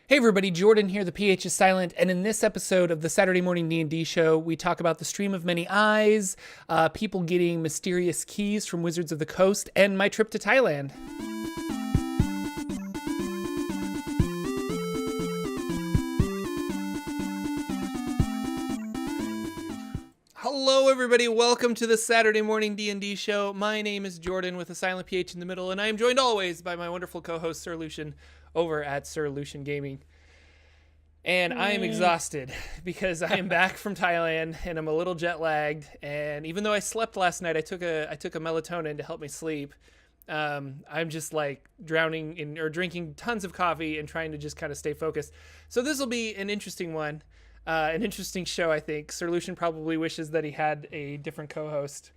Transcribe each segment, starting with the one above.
Hey everybody, Jordan here, the PH is silent, and in this episode of the Saturday Morning D&D show, we talk about the Stream of Many Eyes, people getting mysterious keys from Wizards of the Coast, and my trip to Thailand. Hello everybody, welcome to the Saturday Morning D&D show. My name is Jordan with a silent PH in the middle, and I am joined always by my wonderful co-host Sir Lucian over at Sir Lucian Gaming. And I am exhausted because I am back from Thailand and I'm a little jet lagged. And even though I slept last night, I took a melatonin to help me sleep. I'm just like drowning in or drinking tons of coffee and trying to just kind of stay focused. So this will be an interesting one, an interesting show. I think Sir Lucian probably wishes that he had a different co-host.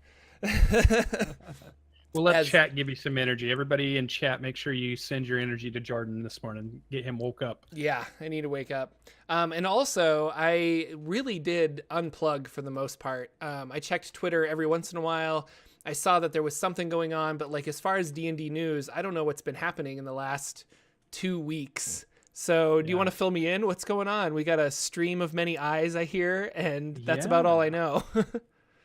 We'll let chat give you some energy. Everybody in chat, make sure you send your energy to Jordan this morning. Get him woke up. Yeah, I need to wake up. And also, I really did unplug for the most part. I checked Twitter every once in a while. I saw that there was something going on, but like as far as D&D news, I don't know what's been happening in the last 2 weeks. So do you want to fill me in? What's going on? We got a stream of many eyes, I hear, and that's about all I know.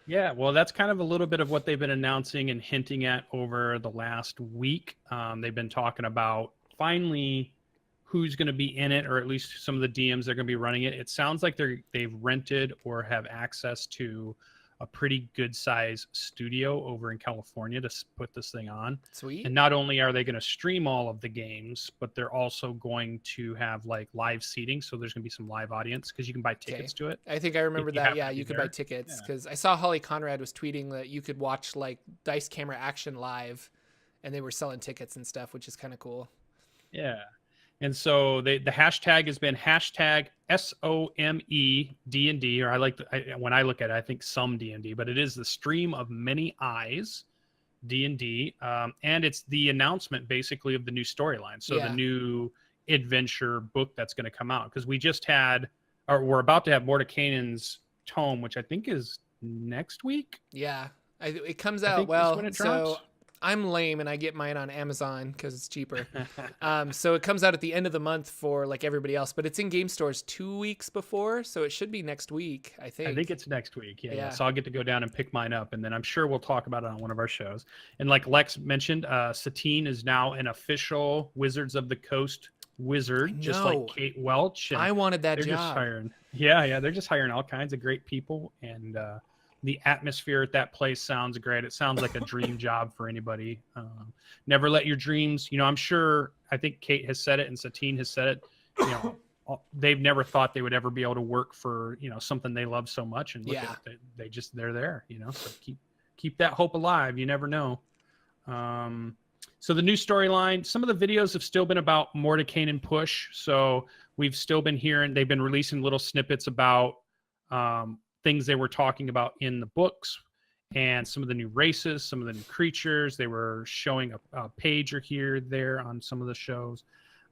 Yeah, well, that's kind of a little bit of what they've been announcing and hinting at over the last week. They've been talking about finally who's going to be in it, or at least some of the DMs that are going to be running it. It sounds like they've rented or have access to a pretty good size studio over in California to put this thing on. Sweet. And not only are they going to stream all of the games, but they're also going to have like live seating. So there's going to be some live audience because you can buy tickets to it. I think I remember that. Yeah, you could buy tickets because I saw Holly Conrad was tweeting that you could watch like Dice Camera Action live and they were selling tickets and stuff, which is kind of cool. Yeah. And so the hashtag has been hashtag SOME-D&D, or when I look at it, I think some D&D, but it is the Stream of Many Eyes D&D. And it's the announcement basically of the new storyline. So the new adventure book that's going to come out, because we're about to have Mordekainen's tome, which I think is next week. Yeah. It comes out when it drops. I'm lame and I get mine on Amazon because it's cheaper. So it comes out at the end of the month for like everybody else, but it's in game stores 2 weeks before. So it should be next week, I think. I think it's next week. Yeah. So I'll get to go down and pick mine up, and then I'm sure we'll talk about it on one of our shows. And like Lex mentioned, Satine is now an official Wizards of the Coast wizard, just like Kate Welch. And I wanted that job. Just hiring, they're just hiring all kinds of great people, and the atmosphere at that place sounds great. It sounds like a dream job for anybody. Never let your dreams, I think Kate has said it and Satine has said it, they've never thought they would ever be able to work for, something they love so much. And look at it, they're there, so keep that hope alive. You never know. So the new storyline, some of the videos have still been about Mordekainen push. So we've still been hearing, they've been releasing little snippets about, things they were talking about in the books and some of the new races, some of the new creatures. They were showing a page or here, there on some of the shows.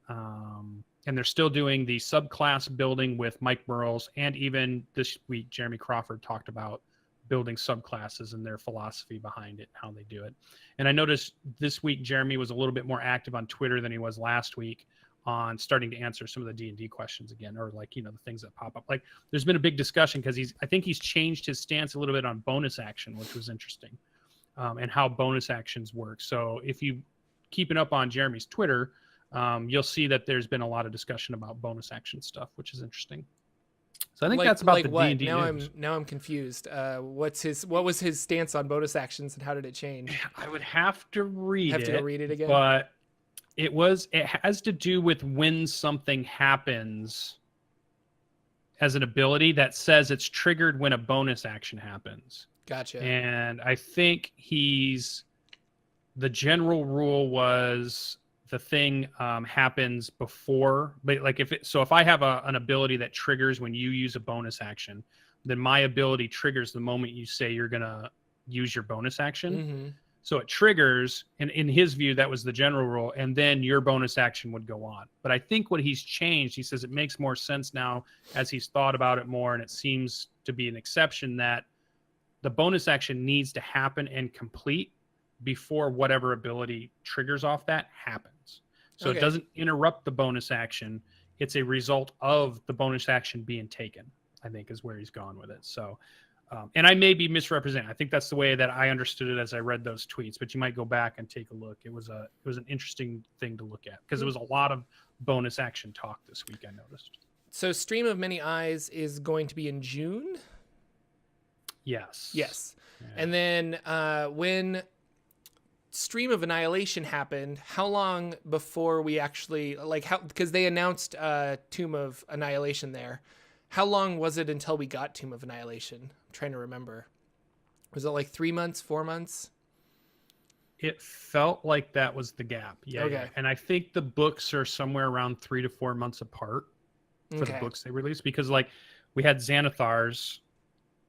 And they're still doing the subclass building with Mike Burrows. And even this week, Jeremy Crawford talked about building subclasses and their philosophy behind it, how they do it. And I noticed this week, Jeremy was a little bit more active on Twitter than he was last week on starting to answer some of the D&D questions again, or like, the things that pop up. Like there's been a big discussion because I think he's changed his stance a little bit on bonus action, which was interesting, and how bonus actions work. So if you keeping up on Jeremy's Twitter, you'll see that there's been a lot of discussion about bonus action stuff, which is interesting. So I think that's about the D&D news. Now I'm confused. What was his stance on bonus actions and how did it change? I would have to read it. Go read it again. But it has to do with when something happens as an ability that says it's triggered when a bonus action happens. Gotcha. And I think the general rule was the thing happens before, but like if I have an ability that triggers when you use a bonus action, then my ability triggers the moment you say you're going to use your bonus action. Mm-hmm. So it triggers, and in his view, that was the general rule, and then your bonus action would go on. But I think what he's changed, he says it makes more sense now as he's thought about it more, and it seems to be an exception that the bonus action needs to happen and complete before whatever ability triggers off that happens. So It doesn't interrupt the bonus action. it's a result of the bonus action being taken, I think is where he's gone with it. So, and I may be misrepresenting. I think that's the way that I understood it as I read those tweets, but you might go back and take a look. It was an interesting thing to look at because there was a lot of bonus action talk this week, I noticed. So Stream of Many Eyes is going to be in June? Yes. Yes. Yeah. And then when Stream of Annihilation happened, how long before we actually, because they announced Tomb of Annihilation there. How long was it until we got Tomb of Annihilation? I'm trying to remember. Was it like 3 months, 4 months? It felt like that was the gap. Yeah. Okay. Yeah. And I think the books are somewhere around 3 to 4 months apart for the books they released, because like we had Xanathar's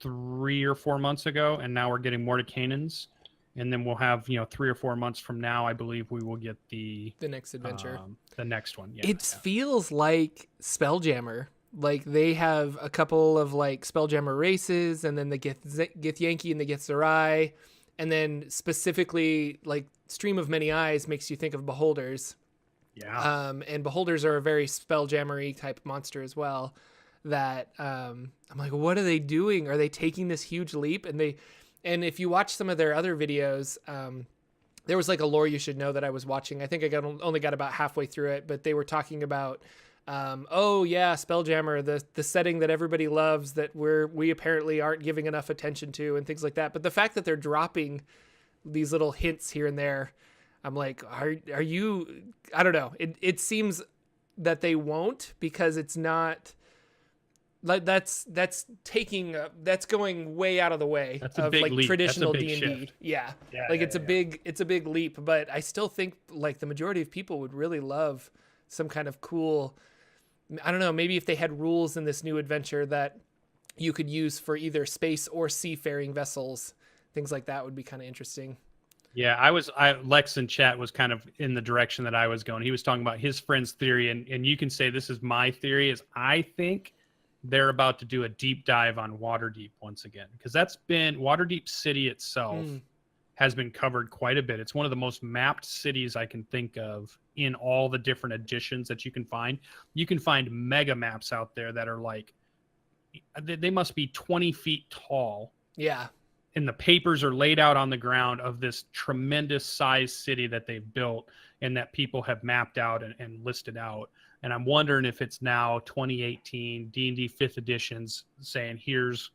3 or 4 months ago, and now we're getting Mordekainen's, and then we'll have 3 or 4 months from now, I believe we will get the next adventure, the next one. Yeah, it feels like Spelljammer. Like they have a couple of like Spelljammer races, and then they get Githyanki and they get Zerai, and then specifically like Stream of Many Eyes makes you think of Beholders. Yeah. And Beholders are a very Spelljammer-y type monster as well. That I'm like, what are they doing? Are they taking this huge leap? And if you watch some of their other videos, there was like a Lore You Should Know that I was watching. I think I only got about halfway through it, but they were talking about, Spelljammer, the setting that everybody loves that we apparently aren't giving enough attention to and things like that. But the fact that they're dropping these little hints here and there, I'm like, are you? I don't know. It seems that they won't, because it's not. That's going way out of the way of like leap. Traditional D&D. D&D. Yeah. It's a big leap, but I still think like the majority of people would really love some kind of cool, I don't know, maybe if they had rules in this new adventure that you could use for either space or seafaring vessels, things like that would be kind of interesting. Yeah, Lex in chat was kind of in the direction that I was going. He was talking about his friend's theory, and you can say this is my theory, is I think they're about to do a deep dive on Waterdeep once again, because that's been Waterdeep City itself has been covered quite a bit. It's one of the most mapped cities I can think of in all the different editions that you can find. You can find mega maps out there that are like, they must be 20 feet tall. Yeah. And the papers are laid out on the ground of this tremendous size city that they've built and that people have mapped out and listed out. And I'm wondering if it's now 2018 D&D 5th editions saying, here's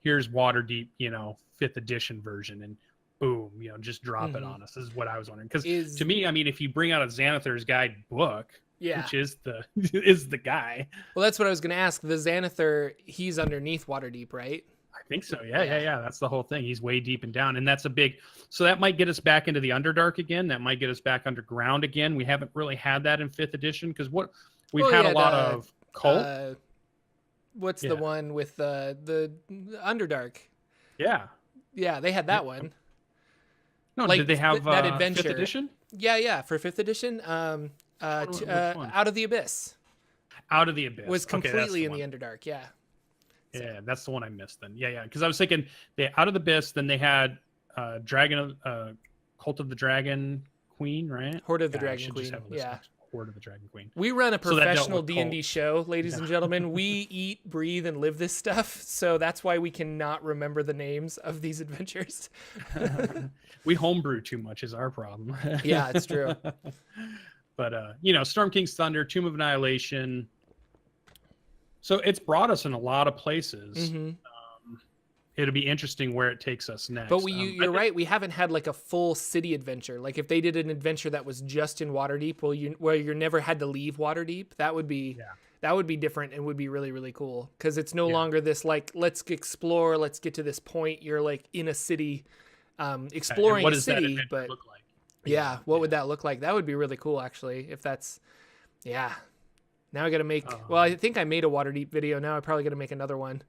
Waterdeep, 5th edition version, and boom, just drop it on us. This is what I was wondering. Because to me, I mean, if you bring out a Xanathar's Guide book, which is the guy. Well, that's what I was going to ask. The Xanathar, he's underneath Waterdeep, right? I think so. Yeah. That's the whole thing. He's way deep and down. And that's so that might get us back into the Underdark again. That might get us back underground again. We haven't really had that in 5th edition, because we've had a lot of cult. What's the one with the Underdark? Yeah. Yeah, they had that one. No, did they have that adventure? 5th edition? Yeah, for 5th edition. Out of the Abyss. Out of the Abyss was completely in the Underdark. Yeah. So. Yeah, that's the one I missed then. Yeah, because I was thinking they Out of the Abyss, then they had Cult of the Dragon Queen, right? Horde of the Dragon Queen. Yeah. Horde of the Dragon Queen. We run a professional D&D show, ladies and gentlemen. We eat, breathe, and live this stuff, so that's why we cannot remember the names of these adventures. We homebrew too much is our problem. Yeah, it's true. But Storm King's Thunder, Tomb of Annihilation. So it's brought us in a lot of places. Mm-hmm. It'll be interesting where it takes us next. But you're right. We haven't had like a full city adventure. Like if they did an adventure that was just in Waterdeep, where you never had to leave Waterdeep, that would be different and would be really, really cool. Because it's no longer this like, let's explore, let's get to this point. You're like in a city, exploring a city. But look like? What would that look like? That would be really cool, actually. If that's, Now I got to make. Well, I think I made a Waterdeep video. Now I probably got to make another one.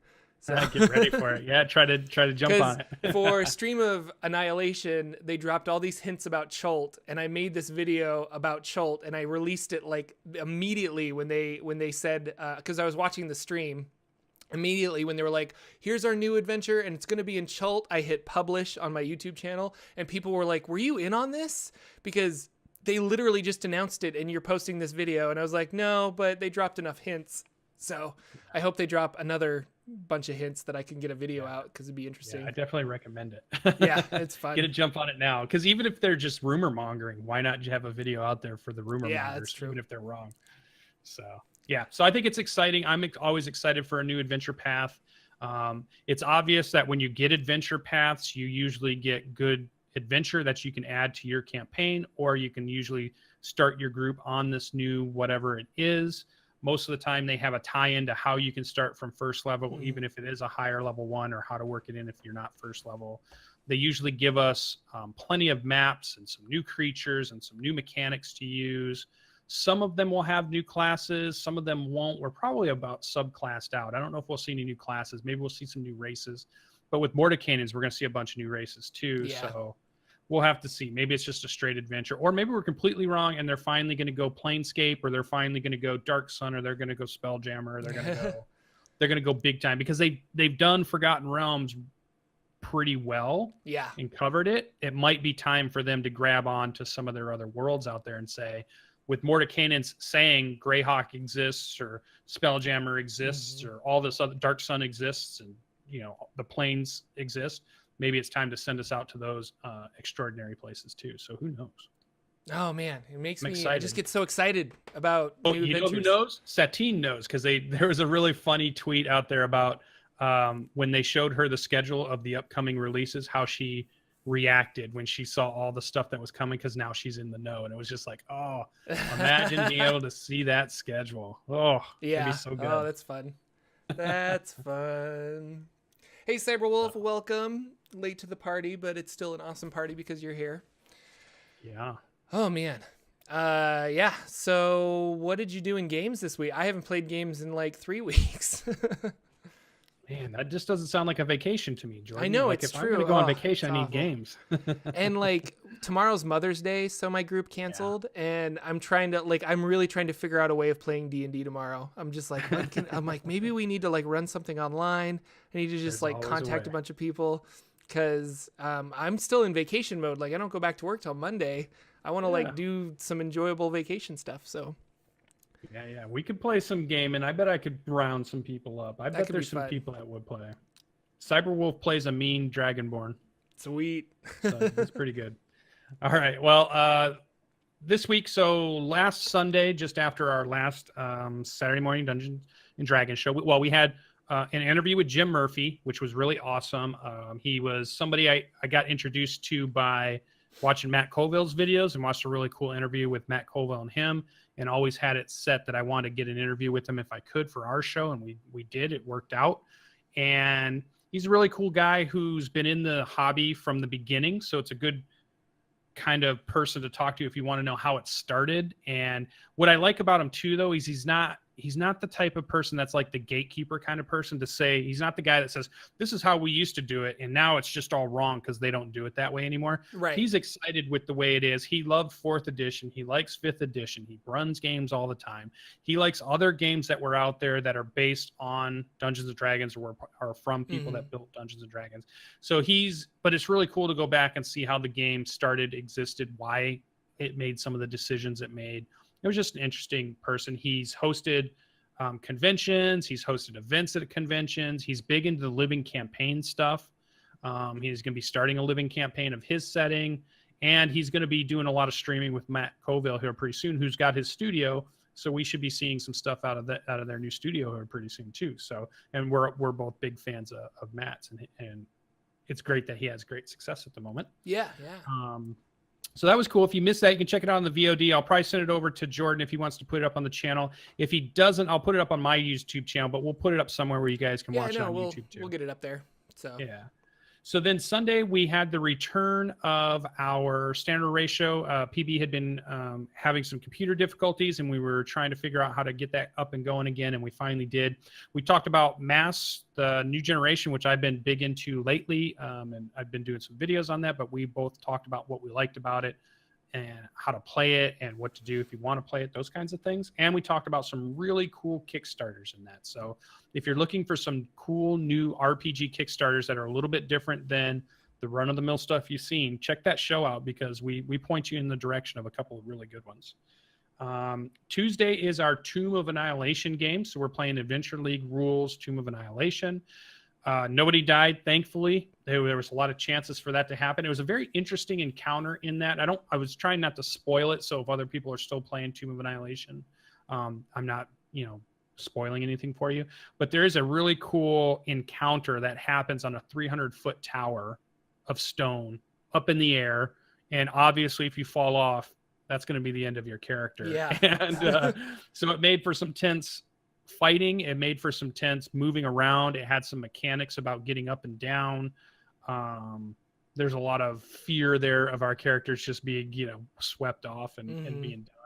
So get ready for it. Yeah, try to jump on it. For Stream of Annihilation, they dropped all these hints about Chult, and I made this video about Chult, and I released it like immediately when they said, because I was watching the stream. Immediately when they were like, here's our new adventure and it's going to be in Chult, I hit publish on my YouTube channel, and people were like, were you in on this? Because they literally just announced it and you're posting this video. And I was like, no, but they dropped enough hints. So I hope they drop another bunch of hints that I can get a video out, because it'd be interesting. Yeah, I definitely recommend it. Yeah, it's fun. Get a jump on it now, because even if they're just rumor mongering, why not have a video out there for the rumor Yeah, mongers, that's true. even if they're wrong? So yeah, so I think it's exciting. I'm always excited for a new adventure path. It's obvious that when you get adventure paths, you usually get good adventure that you can add to your campaign, or you can usually start your group on this new whatever it is. Most of the time they have a tie-in to how you can start from first level, even if it is a higher level one, or how to work it in if you're not first level. They usually give us plenty of maps and some new creatures and some new mechanics to use. Some of them will have new classes. Some of them won't. We're probably about subclassed out. I don't know if we'll see any new classes. Maybe we'll see some new races. But with Mordecanians, we're going to see a bunch of new races too. Yeah. So we'll have to see. Maybe it's just a straight adventure, or maybe we're completely wrong and they're finally going to go Planescape, or they're finally going to go Dark Sun, or they're going to go Spelljammer, or they're going to go big time, because they've done Forgotten Realms pretty well. Yeah. And covered it. It might be time for them to grab on to some of their other worlds out there and say, with Mordecanians saying Greyhawk exists, or Spelljammer exists, or all this other Dark Sun exists, and the planes exist, maybe it's time to send us out to those extraordinary places too. So who knows? Oh man, it makes me excited. I just get so excited about new adventures. Know who knows? Satine knows, because there was a really funny tweet out there about when they showed her the schedule of the upcoming releases, how she reacted when she saw all the stuff that was coming, because now she's in the know, and it was just like, oh, imagine being able to see that schedule. Oh yeah, it'd be so good. Oh, that's fun. That's fun. Hey Cyberwolf, welcome. Late to the party, but it's still an awesome party because you're here. Yeah. Oh man. Yeah, so what did you do in games this week? I haven't played games in like 3 weeks. Man, that just doesn't sound like a vacation to me, Jordan. I know, like, it's if true. I'm going to go on vacation, I need awful. games. And like tomorrow's Mother's Day, so my group canceled, and I'm really trying to figure out a way of playing D&D tomorrow. I'm just like, I'm like, maybe we need to like run something online. I need to just like contact a bunch of people, because I'm still in vacation mode. Like I don't go back to work till Monday. I want to like do some enjoyable vacation stuff. So. Yeah, we could play some game, and I bet I could round some people up. I bet there's some people that would play. Cyberwolf plays a mean Dragonborn. Sweet. So that's pretty good. All right, well, this week, so last Sunday, just after our last Saturday morning Dungeons and Dragons show, we had an interview with Jim Murphy, which was really awesome. He was somebody I got introduced to by watching Matt Colville's videos, and watched a really cool interview with Matt Colville and him, and always had it set that I wanted to get an interview with him if I could for our show, and we did. It worked out. And he's a really cool guy who's been in the hobby from the beginning, so it's a good kind of person to talk to if you want to know how it started. And what I like about him too, though, is he's not the type of person that's like the gatekeeper kind of person to say. He's not the guy that says, this is how we used to do it, and now it's just all wrong because they don't do it that way anymore. Right. He's excited with the way it is. He loved 4th edition. He likes 5th edition. He runs games all the time. He likes other games that were out there that are based on Dungeons and Dragons, or are from people that built Dungeons and Dragons. So but it's really cool to go back and see how the game started, existed, why it made some of the decisions it made. It was just an interesting person. He's hosted conventions. He's hosted events at conventions. He's big into the living campaign stuff. He's going to be starting a living campaign of his setting. And he's going to be doing a lot of streaming with Matt Colville here pretty soon, who's got his studio. So we should be seeing some stuff out of their new studio here pretty soon too. So, and we're both big fans of Matt's, and it's great that he has great success at the moment. Yeah. So that was cool. If you missed that, you can check it out on the VOD. I'll probably send it over to Jordan if he wants to put it up on the channel. If he doesn't, I'll put it up on my YouTube channel, but we'll put it up somewhere where you guys can watch it on YouTube too. We'll get it up there. So yeah. So then Sunday, we had the return of our standard ratio. PB had been having some computer difficulties, and we were trying to figure out how to get that up and going again, and we finally did. We talked about Mass, the new generation, which I've been big into lately, and I've been doing some videos on that, but we both talked about what we liked about it and how to play it and what to do if you want to play it, those kinds of things. And we talked about some really cool Kickstarters in that. So if you're looking for some cool new RPG Kickstarters that are a little bit different than the run-of-the-mill stuff you've seen, check that show out because we point you in the direction of a couple of really good ones. Tuesday is our Tomb of Annihilation game. So we're playing Adventure League rules, Tomb of Annihilation. Nobody died, thankfully. There was a lot of chances for that to happen. It was a very interesting encounter in that. I was trying not to spoil it. So if other people are still playing Tomb of Annihilation, I'm not, spoiling anything for you. But there is a really cool encounter that happens on a 300-foot tower of stone up in the air. And obviously, if you fall off, that's going to be the end of your character. Yeah. And so it made for some tense fighting. It made for some tense moving around. It had some mechanics about getting up and down. There's a lot of fear there of our characters just being, swept off and being done.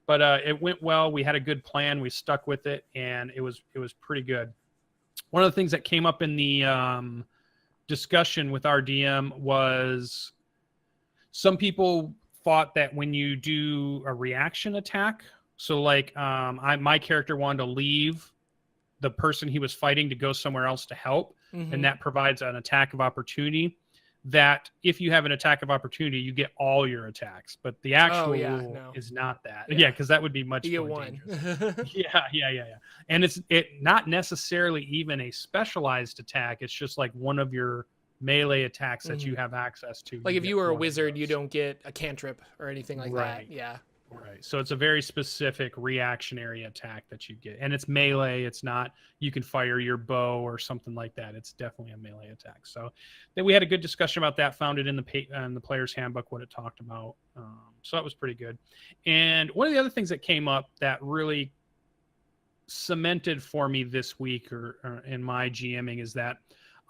But it went well. We had a good plan. We stuck with it, and it was pretty good. One of the things that came up in the discussion with our DM was some people thought that when you do a reaction attack, so like my character wanted to leave the person he was fighting to go somewhere else to help, and that provides an attack of opportunity, that if you have an attack of opportunity, you get all your attacks. But the actual rule is not that. Yeah, because that would be much more dangerous. Yeah. And it's not necessarily even a specialized attack. It's just like one of your melee attacks that you have access to. Like if you were a wizard, you don't get a cantrip or anything like that. Yeah. Right. So it's a very specific reactionary attack that you get. And it's melee. It's not, you can fire your bow or something like that. It's definitely a melee attack. So then we had a good discussion about that, found it in the player's handbook, what it talked about. So that was pretty good. And one of the other things that came up that really cemented for me this week or in my GMing is that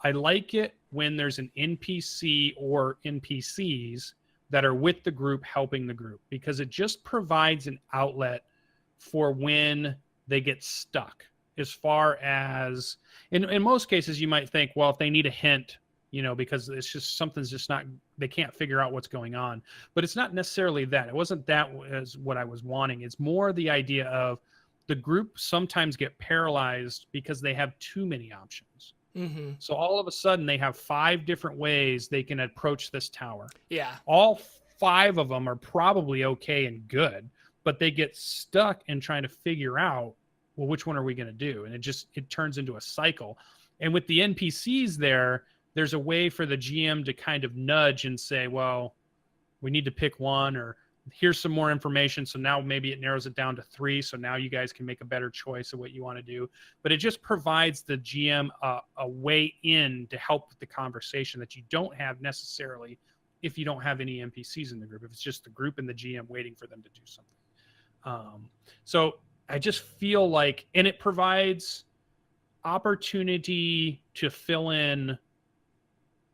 I like it when there's an NPC or NPCs that are with the group helping the group, because it just provides an outlet for when they get stuck. As far as in most cases, you might think, well, if they need a hint, because it's just something's just not, they can't figure out what's going on. But it's not necessarily that. It wasn't that as what I was wanting. It's more the idea of the group sometimes get paralyzed because they have too many options. So all of a sudden they have 5 different ways they can approach this tower. Yeah. All 5 of them are probably okay and good, but they get stuck in trying to figure out, well, which one are we going to do? And it turns into a cycle. And with the NPCs there's a way for the GM to kind of nudge and say, well, we need to pick one, or here's some more information. So now maybe it narrows it down to 3. So now you guys can make a better choice of what you want to do. But it just provides the GM a way in to help with the conversation that you don't have necessarily if you don't have any NPCs in the group, if it's just the group and the GM waiting for them to do something. So I just feel like, and it provides opportunity to fill in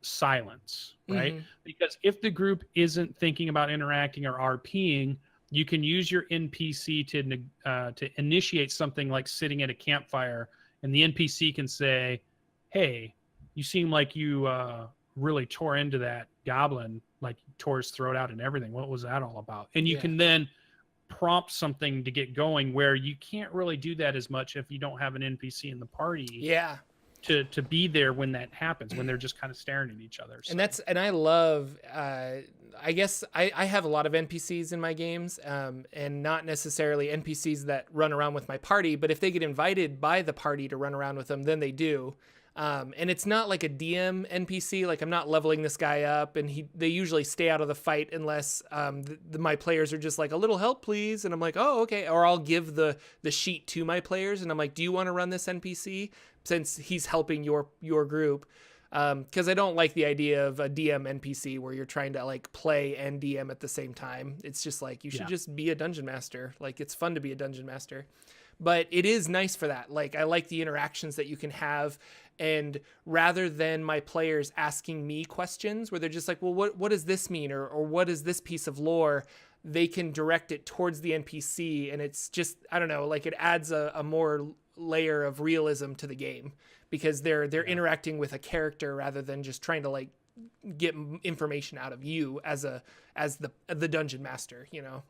silence, right? Because if the group isn't thinking about interacting or RPing, you can use your NPC to initiate something like sitting at a campfire, and the NPC can say, hey, you seem like you really tore into that goblin, like tore his throat out and everything. What was that all about? And you can then prompt something to get going, where you can't really do that as much if you don't have an NPC in the party. Yeah. To be there when that happens, when they're just kind of staring at each other. So. And I love, I guess I have a lot of NPCs in my games, and not necessarily NPCs that run around with my party, but if they get invited by the party to run around with them, then they do. And it's not like a DM NPC, like I'm not leveling this guy up, and they usually stay out of the fight unless my players are just like, a little help, please. And I'm like, oh, okay. Or I'll give the sheet to my players, and I'm like, do you want to run this NPC since he's helping your group? Because I don't like the idea of a DM NPC where you're trying to like play and DM at the same time. It's just like, you should just be a dungeon master. Like, it's fun to be a dungeon master. But it is nice for that. Like, I like the interactions that you can have. And rather than my players asking me questions where they're just like, well, what does this mean? Or what is this piece of lore? They can direct it towards the NPC. And it's just, I don't know, like it adds a more layer of realism to the game, because they're interacting with a character rather than just trying to like get information out of you as the dungeon master, you know?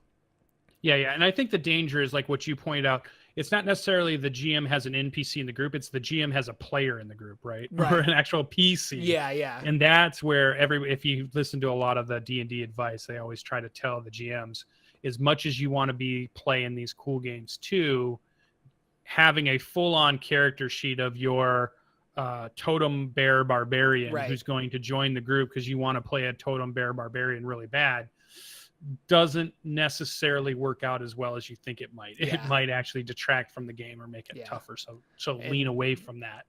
Yeah. And I think the danger is like what you pointed out. it's not necessarily the GM has an NPC in the group. It's the GM has a player in the group, right? Right. Or an actual PC. Yeah. And that's where if you listen to a lot of the D&D advice, they always try to tell the GMs, as much as you want to be playing these cool games too, having a full-on character sheet of your totem bear barbarian who's going to join the group because you want to play a totem bear barbarian really bad doesn't necessarily work out as well as you think it might. It might actually detract from the game or make it tougher. So lean away from that.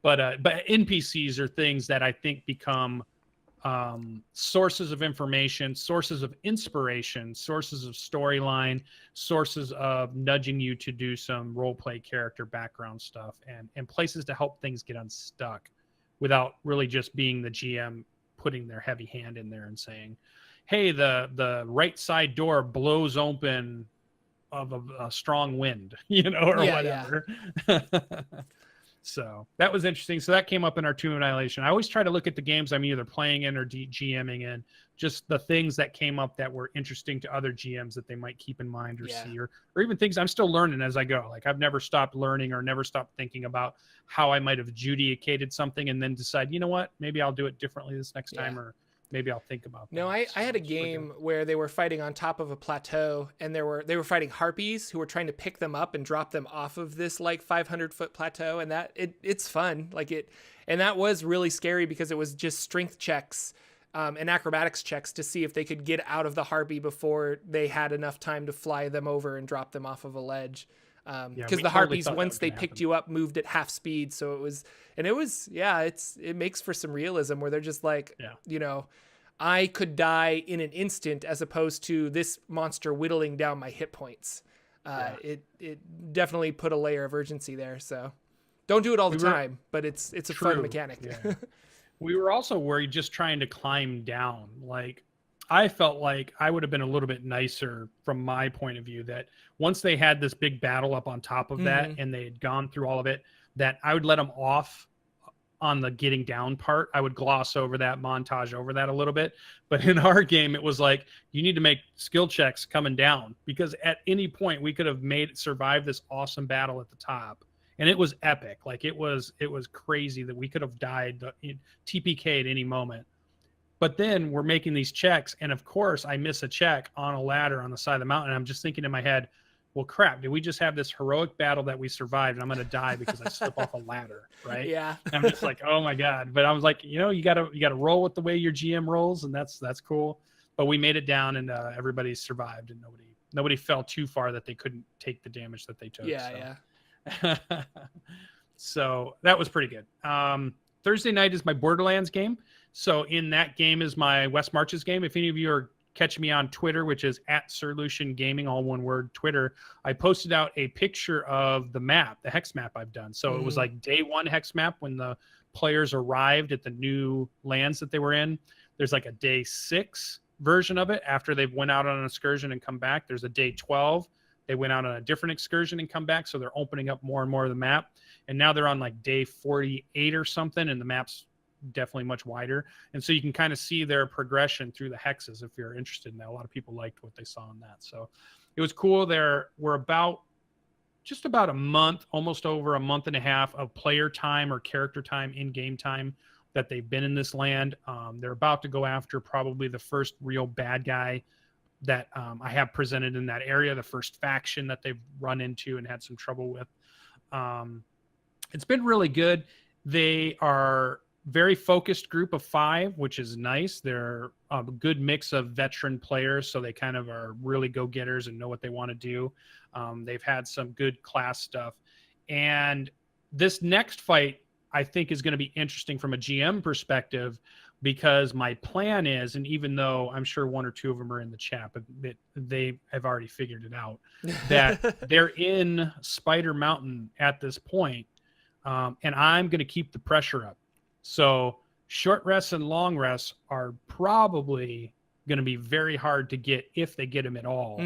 But NPCs are things that I think become sources of information, sources of inspiration, sources of storyline, sources of nudging you to do some role play character background stuff, and places to help things get unstuck without really just being the GM putting their heavy hand in there and saying, hey, the right side door blows open of a strong wind, or whatever. So that was interesting. So that came up in our Tomb of Annihilation. I always try to look at the games I'm either playing in or GMing in, just the things that came up that were interesting to other GMs that they might keep in mind or see, or even things I'm still learning as I go. Like I've never stopped learning or never stopped thinking about how I might have adjudicated something and then decide, you know what, maybe I'll do it differently this next time, or maybe I'll think about that. No, I had a game where they were fighting on top of a plateau, and they were fighting harpies who were trying to pick them up and drop them off of this like 500-foot plateau, and it's fun. And that was really scary because it was just strength checks and acrobatics checks to see if they could get out of the harpy before they had enough time to fly them over and drop them off of a ledge. Because the harpies, once they picked you up, moved at half speed. So it makes for some realism where they're just like, I could die in an instant as opposed to this monster whittling down my hit points. It definitely put a layer of urgency there. So don't do it all the time, but it's a fun mechanic. Yeah. We were also worried just trying to climb down. Like, I felt like I would have been a little bit nicer from my point of view that once they had this big battle up on top of that and they had gone through all of it, that I would let them off on the getting down part. I would gloss over that, montage over that a little bit. But in our game, it was like, you need to make skill checks coming down, because at any point we could have survived this awesome battle at the top. And it was epic. Like it was crazy that we could have died TPK at any moment. But then we're making these checks, and of course I miss a check on a ladder on the side of the mountain. I'm just thinking in my head, well, crap, did we just have this heroic battle that we survived, and I'm going to die because I slip off a ladder, right? Yeah. And I'm just like, oh my God. But I was like, you got to roll with the way your GM rolls, and that's cool. But we made it down, and everybody survived, and nobody fell too far that they couldn't take the damage that they took. Yeah. So that was pretty good. Thursday night is my Borderlands game. So in that game is my West Marches game. If any of you are catching me on Twitter, which is @SirLucianGaming, all one word, Twitter, I posted out a picture of the map, the hex map I've done. So it was like day one hex map when the players arrived at the new lands that they were in. There's like a day 6 version of it after they've went out on an excursion and come back. There's a day 12. They went out on a different excursion and come back. So they're opening up more and more of the map. And now they're on like day 48 or something, and the map's definitely much wider. And so you can kind of see their progression through the hexes if you're interested in that. A lot of people liked what they saw in that. So it was cool. We're just about a month, almost over a month and a half of player time or character time, in-game time that they've been in this land. They're about to go after probably the first real bad guy that I have presented in that area, the first faction that they've run into and had some trouble with. It's been really good. They are very focused group of 5, which is nice. They're a good mix of veteran players, so they kind of are really go-getters and know what they want to do. They've had some good class stuff. And this next fight, I think, is going to be interesting from a GM perspective, because my plan is, and even though I'm sure one or two of them are in the chat, but they have already figured it out, that they're in Spider Mountain at this point, and I'm going to keep the pressure up. So short rests and long rests are probably going to be very hard to get if they get them at all.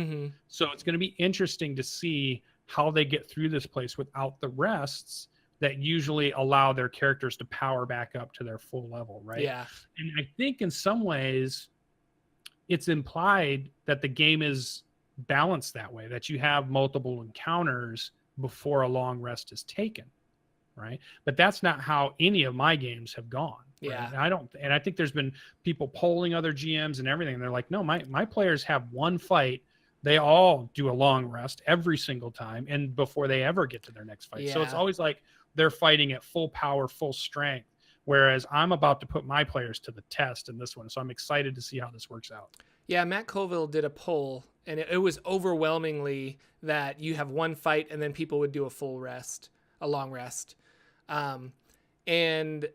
So it's going to be interesting to see how they get through this place without the rests that usually allow their characters to power back up to their full level, right? Yeah. And I think in some ways it's implied that the game is balanced that way, that you have multiple encounters before a long rest is taken, right? But that's not how any of my games have gone. Yeah. Right? And I think there's been people polling other GMs and everything. And they're like, no, my players have one fight. They all do a long rest every single time, and before they ever get to their next fight. So it's always like they're fighting at full power, full strength. Whereas I'm about to put my players to the test in this one. So I'm excited to see how this works out. Yeah, Matt Colville did a poll, and it was overwhelmingly that you have one fight and then people would do a full rest, a long rest. And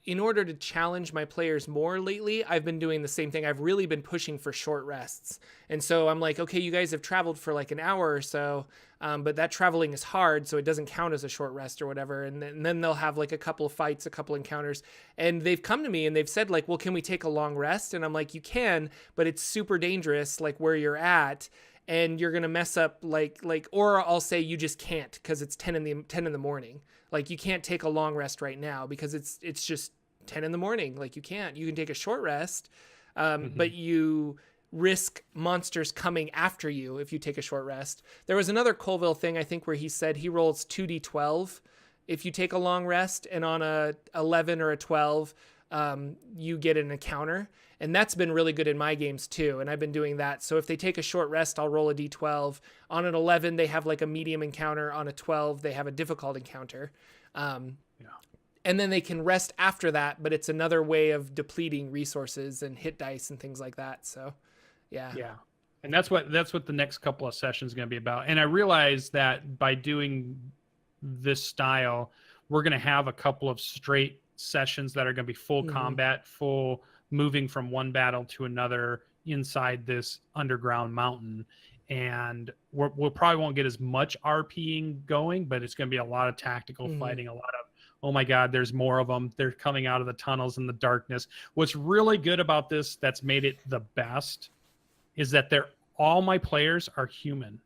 in order to challenge my players more lately, I've been doing the same thing. I've really been pushing for short rests. And so I'm like, okay, you guys have traveled for like an hour or so, but that traveling is hard, so it doesn't count as a short rest or whatever. And then they'll have like a couple of fights, a couple encounters. And they've come to me and they've said like, well, can we take a long rest? And I'm like, you can, but it's super dangerous, like where you're at. And you're going to mess up or I'll say you just can't because it's 10 in the morning. Like you can't take a long rest right now because it's just 10 in the morning. Like you can take a short rest, but you risk monsters coming after you if you take a short rest. There was another Colville thing, I think, where he said he rolls 2d12 if you take a long rest, and on a 11 or a 12, you get an encounter. And that's been really good in my games too. And I've been doing that. So if they take a short rest, I'll roll a d12. On an 11, they have like a medium encounter. On a 12, they have a difficult encounter. And then they can rest after that, but it's another way of depleting resources and hit dice and things like that. So, yeah. Yeah. And that's what the next couple of sessions is going to be about. And I realize that by doing this style, we're going to have a couple of straight sessions that are going to be full combat, full moving from one battle to another inside this underground mountain. And we'll probably won't get as much RPing going, but it's going to be a lot of tactical fighting, a lot of, oh my God, there's more of them. They're coming out of the tunnels in the darkness. What's really good about this that's made it the best is that all my players are human.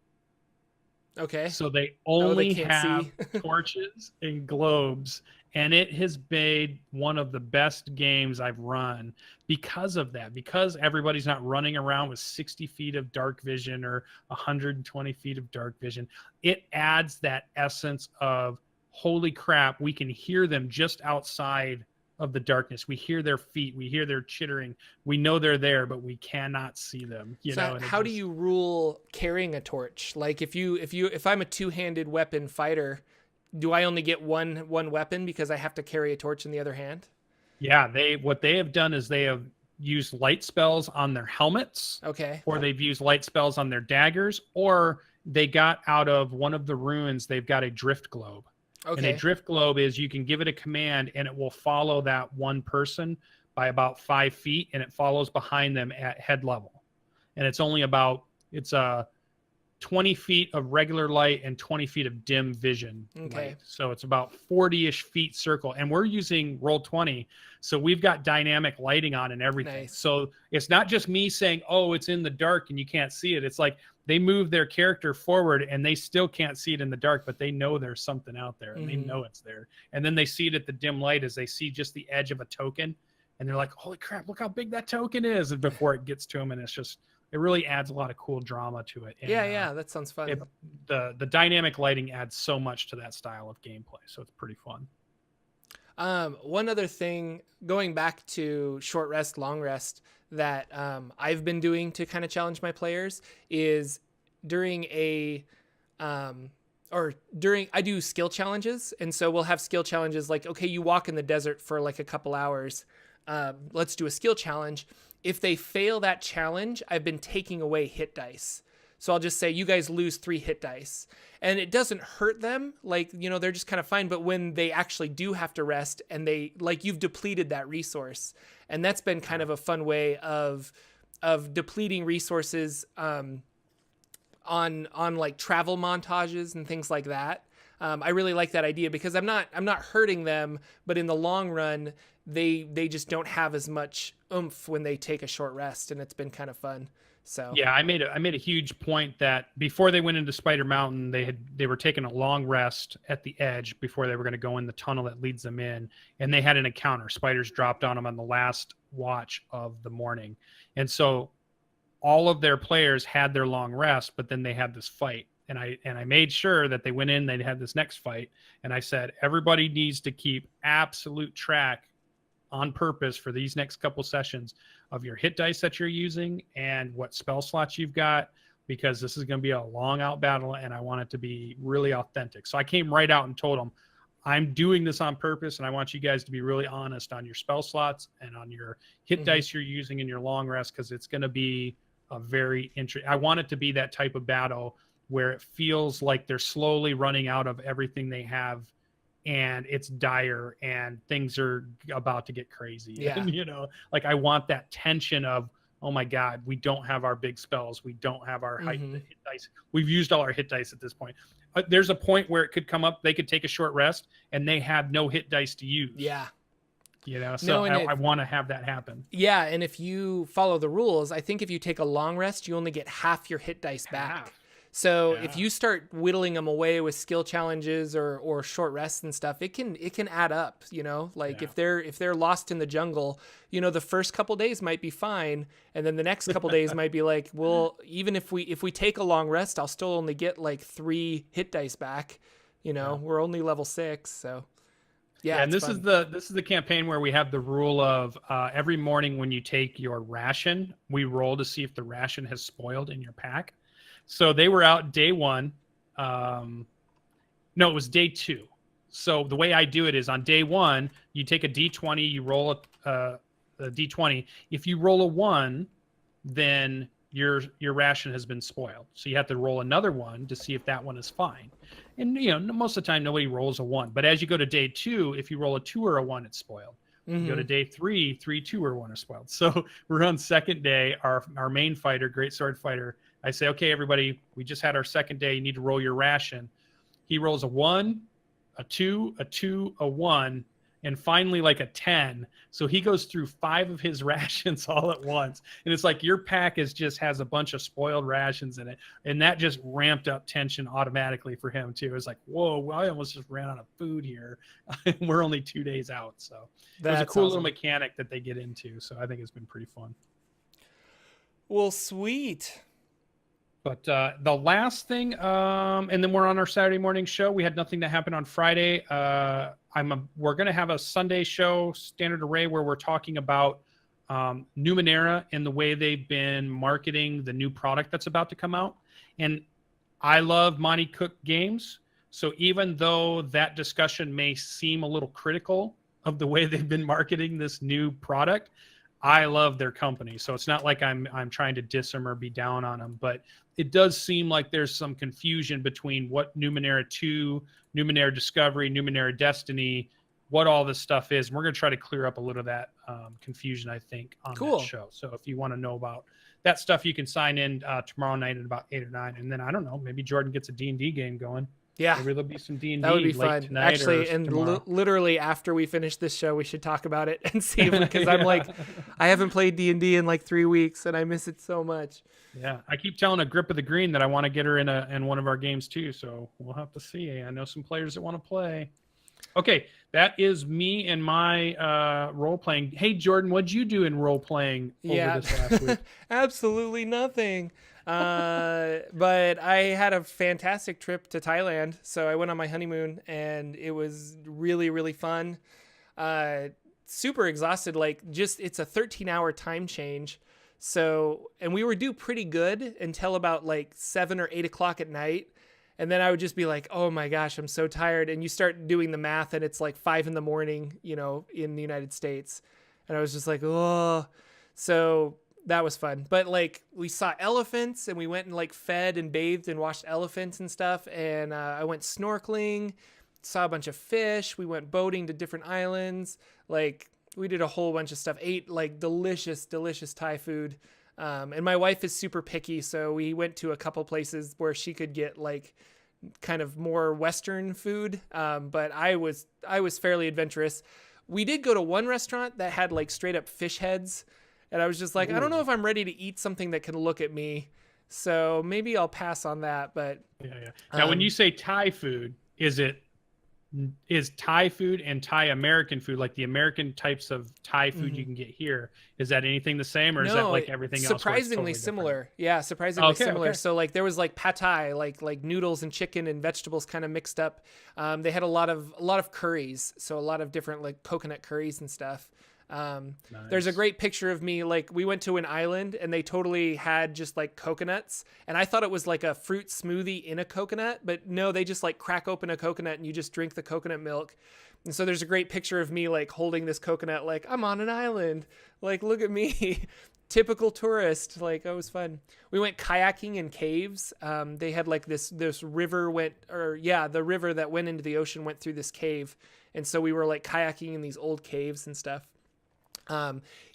Okay. So they only have see. torches and globes. And it has made one of the best games I've run because of that, because everybody's not running around with 60 feet of dark vision or 120 feet of dark vision. It adds that essence of, holy crap, we can hear them just outside of the darkness. We hear their feet. We hear their chittering. We know they're there, but we cannot see them. How do you rule carrying a torch? Like if I'm a two-handed weapon fighter, do I only get one weapon because I have to carry a torch in the other hand? Yeah, what they have done is they have used light spells on their helmets. Okay. Or they've used light spells on their daggers, or they got out of one of the ruins, they've got a drift globe. Okay. And a drift globe is you can give it a command and it will follow that one person by about 5 feet, and it follows behind them at head level. And it's only it's 20 feet of regular light and 20 feet of dim vision light. So it's about 40-ish feet circle. And we're using Roll20. So we've got dynamic lighting on and everything. Nice. So it's not just me saying, oh, it's in the dark and you can't see it. It's like they move their character forward and they still can't see it in the dark, but they know there's something out there and they know it's there. And then they see it at the dim light as they see just the edge of a token. And they're like, holy crap, look how big that token is. And before it gets to them, and it really adds a lot of cool drama to it. And, that sounds fun. The dynamic lighting adds so much to that style of gameplay, so it's pretty fun. One other thing, going back to short rest, long rest, that I've been doing to kind of challenge my players is I do skill challenges. And so we'll have skill challenges like, okay, you walk in the desert for like a couple hours. Let's do a skill challenge. If they fail that challenge, I've been taking away hit dice. So I'll just say, you guys lose 3 hit dice. And it doesn't hurt them. Like, they're just kind of fine. But when they actually do have to rest and you've depleted that resource. And that's been kind of a fun way of depleting resources on like travel montages and things like that. I really like that idea because I'm not hurting them, but in the long run, they just don't have as much oomph when they take a short rest, and it's been kind of fun. So yeah, I made a huge point that before they went into Spider Mountain, they were taking a long rest at the edge before they were going to go in the tunnel that leads them in, and they had an encounter. Spiders dropped on them on the last watch of the morning, and so all of their players had their long rest, but then they had this fight. And I made sure that they went in, they had this next fight. And I said, everybody needs to keep absolute track on purpose for these next couple sessions of your hit dice that you're using and what spell slots you've got, because this is going to be a long out battle and I want it to be really authentic. So I came right out and told them, I'm doing this on purpose and I want you guys to be really honest on your spell slots and on your hit dice you're using in your long rest, because it's going to be a very interesting. I want it to be that type of battle where it feels like they're slowly running out of everything they have and it's dire and things are about to get crazy. Yeah. And, you know, like I want that tension of, oh my God, we don't have our big spells. We don't have our hit dice. We've used all our hit dice at this point. There's a point where it could come up, they could take a short rest and they have no hit dice to use. Yeah. You know, so I want to have that happen. Yeah, and if you follow the rules, I think if you take a long rest, you only get half your hit dice back. So if you start whittling them away with skill challenges or short rests and stuff, it can add up, you know, like if they're lost in the jungle, you know, the first couple days might be fine. And then the next couple days might be like, well, even if we take a long rest, I'll still only get like 3 hit dice back. You know, we're only level 6. So yeah. And this is the campaign where we have the rule of every morning when you take your ration, we roll to see if the ration has spoiled in your pack. So they were out day 1. No, it was day 2. So the way I do it is on day 1, you take a D20, you roll a D20. If you roll a 1, then your ration has been spoiled. So you have to roll another one to see if that one is fine. And, you know, most of the time nobody rolls a 1. But as you go to day 2, if you roll a 2 or a 1, it's spoiled. You go to day 3, 3, 2, or 1 are spoiled. So we're on second day. Our main fighter, great sword fighter, I say, okay, everybody, we just had our second day. You need to roll your ration. He rolls a 1, a 2, a 2, a 1, and finally like a 10. So he goes through 5 of his rations all at once. And it's like your pack has a bunch of spoiled rations in it. And that just ramped up tension automatically for him too. It was like, whoa, I almost just ran out of food here. We're only 2 days out. So it was a cool little mechanic that they get into. So I think it's been pretty fun. Well, sweet. But the last thing, and then we're on our Saturday morning show. We had nothing that happened on Friday. We're going to have a Sunday show, Standard Array, where we're talking about Numenera and the way they've been marketing the new product that's about to come out. And I love Monty Cook games. So even though that discussion may seem a little critical of the way they've been marketing this new product, I love their company. So it's not like I'm trying to diss them or be down on them, but it does seem like there's some confusion between what Numenera 2, Numenera Discovery, Numenera Destiny, what all this stuff is. And we're going to try to clear up a little of that confusion, I think, on that show. So if you want to know about that stuff, you can sign in tomorrow night at about 8 or 9. And then, I don't know, maybe Jordan gets a D&D game going. Yeah, maybe there'll be some D&D. That would be fun. Actually, and literally after we finish this show, we should talk about it and see, because I'm like, I haven't played D&D in like 3 weeks and I miss it so much. Yeah, I keep telling a Grip of the Green that I want to get her in one of our games too. So we'll have to see. I know some players that want to play. Okay, that is me and my role playing. Hey, Jordan, what'd you do in role playing over this last week? Absolutely nothing. But I had a fantastic trip to Thailand. So I went on my honeymoon and it was really, really fun. Super exhausted. It's a 13-hour time change. So, and we were due pretty good until about like 7 or 8 o'clock at night. And then I would just be like, oh my gosh, I'm so tired. And you start doing the math and it's like 5 a.m, you know, in the United States. And I was just like, oh, so that was fun. But like we saw elephants and we went and like fed and bathed and watched elephants and stuff. And I went snorkeling, saw a bunch of fish. We went boating to different islands. Like we did a whole bunch of stuff, ate like delicious, delicious Thai food. And my wife is super picky. So we went to a couple places where she could get like kind of more Western food. But I was fairly adventurous. We did go to one restaurant that had like straight up fish heads. And I was just like, I don't know if I'm ready to eat something that can look at me. So maybe I'll pass on that. But yeah. Now, when you say Thai food, is it is Thai food and Thai American food, like the American types of Thai food Mm-hmm. you can get here. Is that anything the same, or is that No, like everything else where it's surprisingly totally different? similar. Yeah, surprisingly Okay, similar. okay. So like there was like pad thai, like noodles and chicken and vegetables kind of mixed up. They had a lot of curries, so a lot of different like coconut curries and stuff. There's a Nice. great picture of me. Like we went to an island and they totally had just like coconuts, and I thought it was like a fruit smoothie in a coconut, but no, they just like crack open a coconut and you just drink the coconut milk. And so there's a great picture of me like holding this coconut, like I'm on an island. Like, look at me. Typical tourist. Like, it was fun. We went kayaking in caves. They had like this river the river that went into the ocean went through this cave. And so we were like kayaking in these old caves and stuff.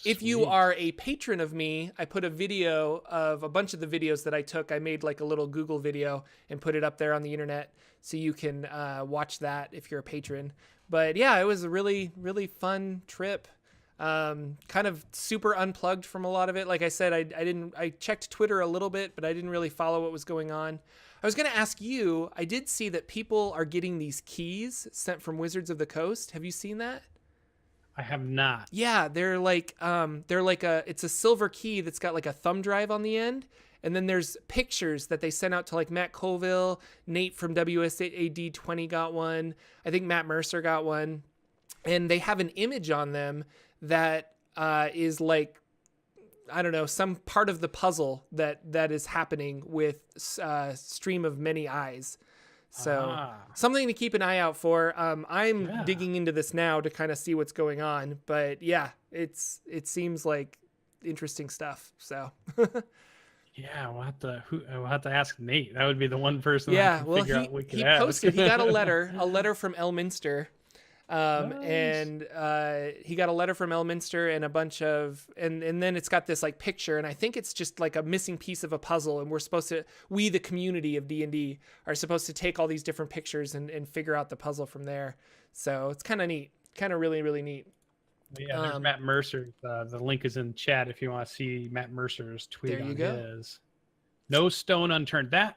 If you Sweet. are a patron of me, I put a video of a bunch of the videos that I took. I made like a little Google video and put it up there on the internet so you can watch that if you're a patron. But yeah, it was a really, really fun trip. Kind of super unplugged from a lot of it. Like I said, I checked Twitter a little bit, but I didn't really follow what was going on. I was going to ask you, I did see that people are getting these keys sent from Wizards of the Coast. Have you seen that? I have not. Yeah, it's a silver key that's got like a thumb drive on the end. And then there's pictures that they sent out to like Matt Colville, Nate from WSAD 20 got one. I think Matt Mercer got one. And they have an image on them that is like, I don't know, some part of the puzzle that is happening with Stream of Many Eyes. So something to keep an eye out for. I'm digging into this now to kind of see what's going on, but yeah, it seems like interesting stuff. So Yeah, we'll have to ask Nate. That would be the one person yeah, I can well, figure out we could he ask. posted, he got a letter from Elminster. Nice. And he got a letter from Elminster and a bunch of, and then it's got this like picture, and I think it's just like a missing piece of a puzzle, and we, the community of D&D, are supposed to take all these different pictures and figure out the puzzle from there. So it's kind of neat, kind of really, really neat. Yeah, there's Matt Mercer. The link is in chat if you want to see Matt Mercer's tweet There you on go. his. No stone unturned. I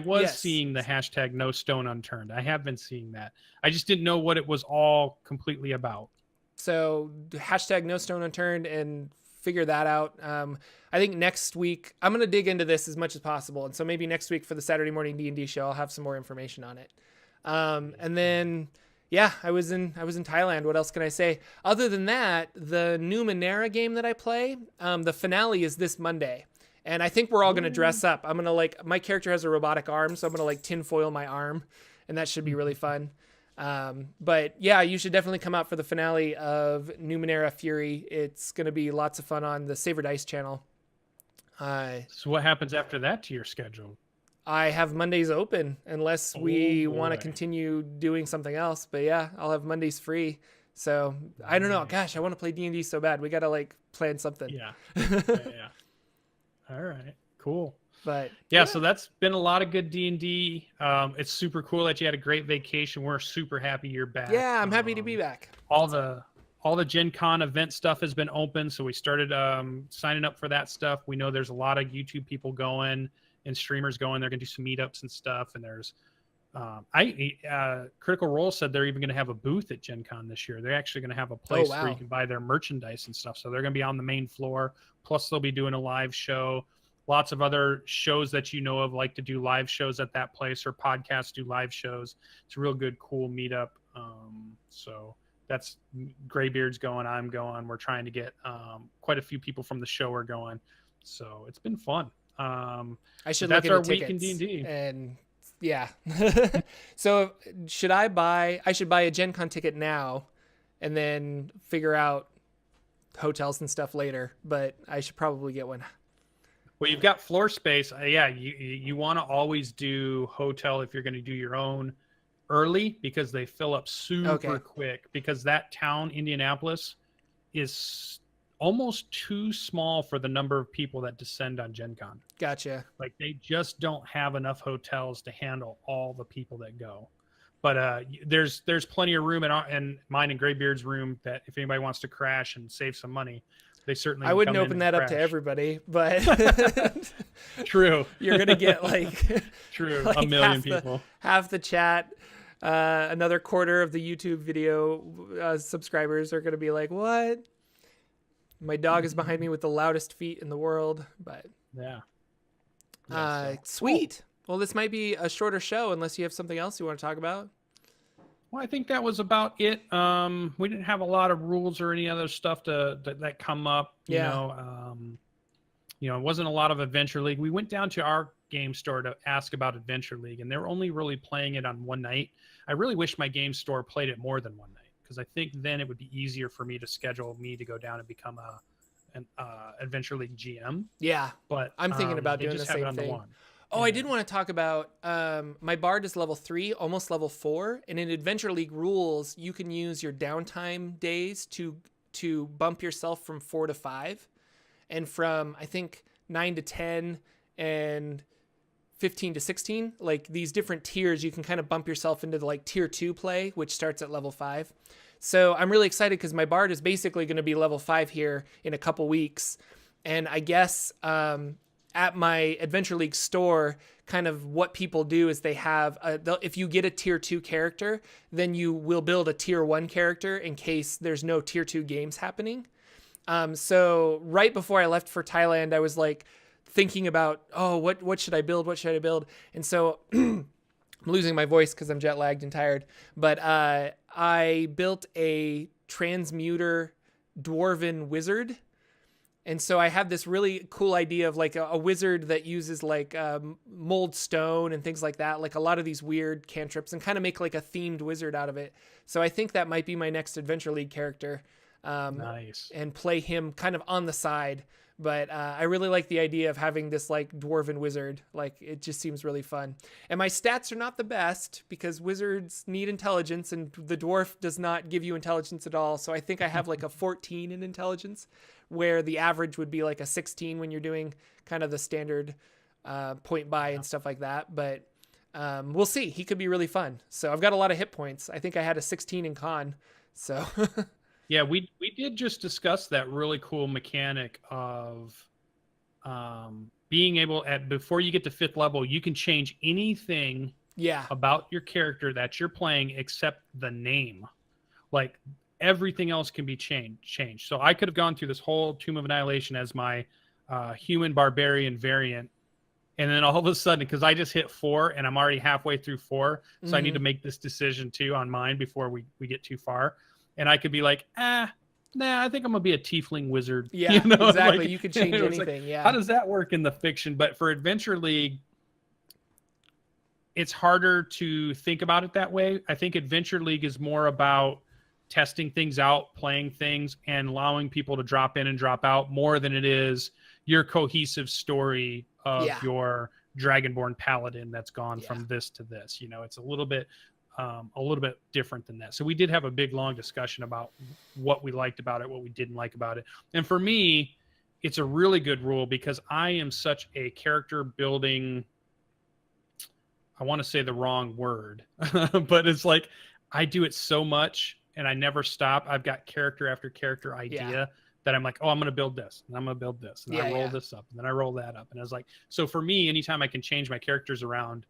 was Yes. seeing the hashtag no stone unturned. I have been seeing that. I just didn't know what it was all completely about. So hashtag no stone unturned and figure that out. I think next week I'm going to dig into this as much as possible. And so maybe next week for the Saturday morning D&D show, I'll have some more information on it. And then, yeah, I was in Thailand. What else can I say? Other than that, the Numenera game that I play, the finale is this Monday. And I think we're all going to dress up. I'm going to my character has a robotic arm, so I'm going to tinfoil my arm, and that should be really fun. But yeah, you should definitely come out for the finale of Numenera Fury. It's going to be lots of fun on the Saver Dice channel. So what happens after that to your schedule? I have Mondays open unless we Oh, want to boy. continue doing something else. But yeah, I'll have Mondays free. So I don't know. Gosh, I want to play D&D so bad. We got to plan something. Yeah. Yeah. All right. Cool. But Yeah, so that's been a lot of good D&D. It's super cool that you had a great vacation. We're super happy you're back. yeah, I'm happy to be back. All the Gen Con event stuff has been open, so we started signing up for that stuff. We know there's a lot of YouTube people going and streamers going. They're going to do some meetups and stuff, and there's Critical Role said they're even going to have a booth at Gen Con this year. They're actually going to have a place where you can buy their merchandise and stuff. So they're going to be on the main floor. Plus, they'll be doing a live show. Lots of other shows that you know of like to do live shows at that place, or podcasts do live shows. It's a real good, cool meetup. So that's Graybeard's going. I'm going. We're trying to get quite a few people from the show are going. So it's been fun. I should that's look into our week in tickets. D&D. And yeah. So I should buy a Gen Con ticket now and then figure out hotels and stuff later, but I should probably get one. Well, you've got floor space. Yeah, you want to always do hotel if you're going to do your own early, because they fill up super quick, because that town, Indianapolis, is almost too small for the number of people that descend on Gen Con. Gotcha. Like, they just don't have enough hotels to handle all the people that go. But there's plenty of room in mine and Graybeard's room that if anybody wants to crash and save some money, they certainly I wouldn't come in open and that up crash. to everybody, but True. you're going to get like True. like a million people. half the chat. Another quarter of the YouTube video subscribers are going to be like, what? My dog is behind me with the loudest feet in the world. But Yeah. sweet. Well, this might be a shorter show unless you have something else you want to talk about. Well, I think that was about it. We didn't have a lot of rules or any other stuff that come up. You know, it wasn't a lot of Adventure League. We went down to our game store to ask about Adventure League, and they were only really playing it on one night. I really wish my game store played it more than one night, because I think then it would be easier for me to schedule me to go down and become an Adventure League GM. Yeah, But I'm thinking about doing the same thing. Oh, I did want to talk about my Bard is level 3, almost level 4, and in Adventure League rules, you can use your downtime days to bump yourself from 4 to 5, and from I think 9 to 10 and 15 to 16, like these different tiers, you can kind of bump yourself into the like tier 2 play, which starts at level 5. So I'm really excited because my Bard is basically going to be level 5 here in a couple weeks, and I guess at my Adventure League store, kind of what people do is they have, if you get a tier 2 character, then you will build a tier 1 character in case there's no tier 2 games happening. So right before I left for Thailand, I was like thinking about, oh, what should I build? What should I build? And so I'm losing my voice because I'm jet lagged and tired. But I built a transmuter dwarven wizard. And so I have this really cool idea of like a wizard that uses like mold stone and things like that, like a lot of these weird cantrips, and kind of make like a themed wizard out of it. So I think that might be my next Adventure League character. Nice. And play him kind of on the side. But I really like the idea of having this like dwarven wizard. Like it just seems really fun. And my stats are not the best because wizards need intelligence and the dwarf does not give you intelligence at all. So I think I have like a 14 in intelligence, where the average would be like a 16 when you're doing kind of the standard point buy and stuff like that. But we'll see. He could be really fun. So I've got a lot of hit points. I think I had a 16 in con. So yeah, we did just discuss that really cool mechanic of being able before you get to 5th level, you can change anything about your character that you're playing except the name. Like everything else can be changed. So I could have gone through this whole Tomb of Annihilation as my human barbarian variant. And then all of a sudden, because I just hit 4 and I'm already halfway through 4, so I need to make this decision too on mine before we get too far. And I could be like, nah, I think I'm going to be a tiefling wizard. Yeah, you know? Exactly. Like, you could change anything. Like, yeah. How does that work in the fiction? But for Adventure League, it's harder to think about it that way. I think Adventure League is more about testing things out, playing things, and allowing people to drop in and drop out more than it is your cohesive story of your Dragonborn paladin that's gone from this to this. You know, it's a little bit different than that. So we did have a big, long discussion about what we liked about it, what we didn't like about it. And for me, it's a really good rule because I am such a character building, I want to say the wrong word, but it's like I do it so much and I never stop. I've got character after character idea that I'm like, oh, I'm going to build this and I'm going to build this. And I roll this up and then I roll that up. And I was like, so for me, anytime I can change my characters around,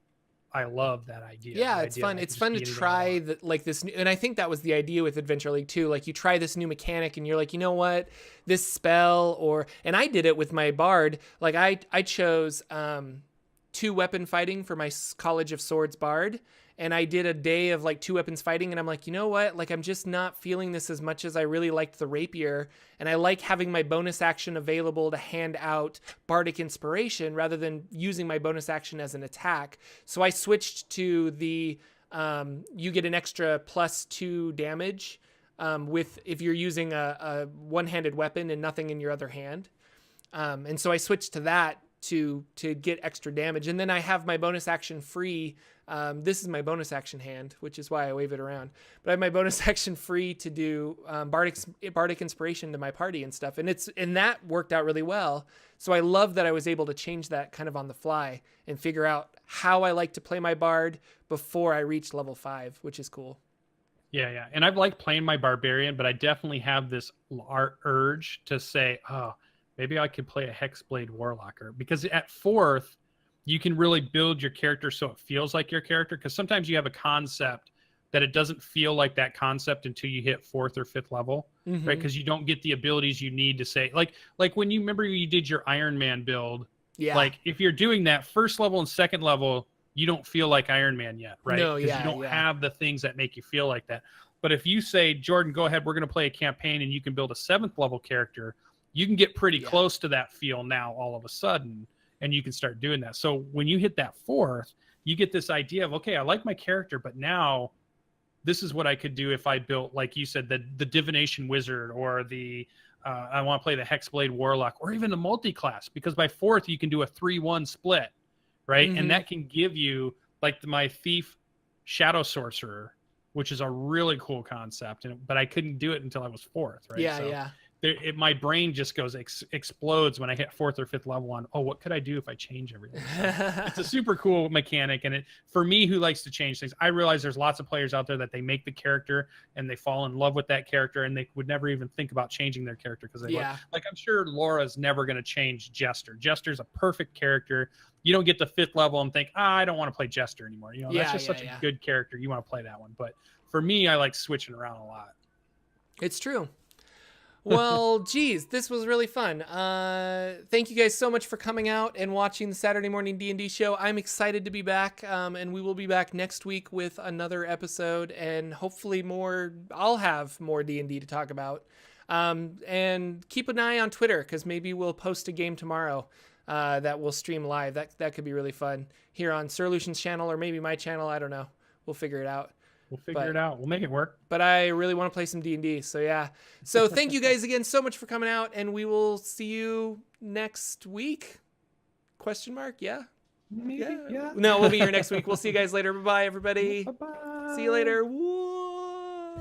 I love that idea. Yeah, it's fun. It's fun to try this new, and I think that was the idea with Adventure League too. Like you try this new mechanic and you're like, you know what, this spell and I did it with my Bard. Like I chose 2 weapon fighting for my College of Swords Bard. And I did a day of like 2 weapons fighting. And I'm like, you know what? Like, I'm just not feeling this as much as I really liked the rapier. And I like having my bonus action available to hand out Bardic Inspiration rather than using my bonus action as an attack. So I switched to the, you get an extra +2 damage if you're using a one-handed weapon and nothing in your other hand. And so I switched to that to get extra damage. And then I have my bonus action free. This is my bonus action hand, which is why I wave it around. But I have my bonus action free to do Bardic Inspiration to my party and stuff. And that worked out really well. So I love that I was able to change that kind of on the fly and figure out how I like to play my Bard before I reached level 5, which is cool. Yeah. And I've liked playing my Barbarian, but I definitely have this urge to say, oh, maybe I could play a Hexblade Warlocker. Because at 4th, you can really build your character so it feels like your character, because sometimes you have a concept that it doesn't feel like that concept until you hit 4th or 5th level, right? Because you don't get the abilities you need to say, like when you remember you did your Iron Man build, like if you're doing that 1st level and 2nd level, you don't feel like Iron Man yet, right? No, Because you don't have the things that make you feel like that. But if you say, Jordan, go ahead, we're going to play a campaign, and you can build a 7th level character, you can get pretty close to that feel now all of a sudden, and you can start doing that. So when you hit that 4th, you get this idea of, okay, I like my character, but now this is what I could do if I built, like you said, the Divination Wizard, or the I want to play the Hexblade Warlock, or even the multi-class, because by 4th you can do a 3-1 split, right? And that can give you, like my Thief Shadow Sorcerer, which is a really cool concept, but I couldn't do it until I was 4th, right? My brain just goes explodes when I hit 4th or 5th level on, oh, what could I do if I change everything? So it's a super cool mechanic, and for me, who likes to change things, I realize there's lots of players out there that they make the character and they fall in love with that character, and they would never even think about changing their character because they like I'm sure Laura's never going to change Jester. Jester's a perfect character. You don't get to 5th level and think, I don't want to play Jester anymore. That's just such a good character. You want to play that one. But for me, I like switching around a lot. It's true. Well, geez, this was really fun. Thank you guys so much for coming out and watching the Saturday Morning D&D show. I'm excited to be back, and we will be back next week with another episode, and hopefully I'll have more D&D to talk about. And keep an eye on Twitter, because maybe we'll post a game tomorrow that we'll stream live. That could be really fun here on Sir Lucian's channel, or maybe my channel. I don't know. We'll figure it out. We'll figure it out. We'll make it work. But I really want to play some D&D. So yeah. So thank you guys again so much for coming out, and we will see you next week. Question mark? Yeah. Maybe, yeah. No, we'll be here next week. We'll see you guys later. Bye-bye, everybody. Bye-bye. See you later. Whoa.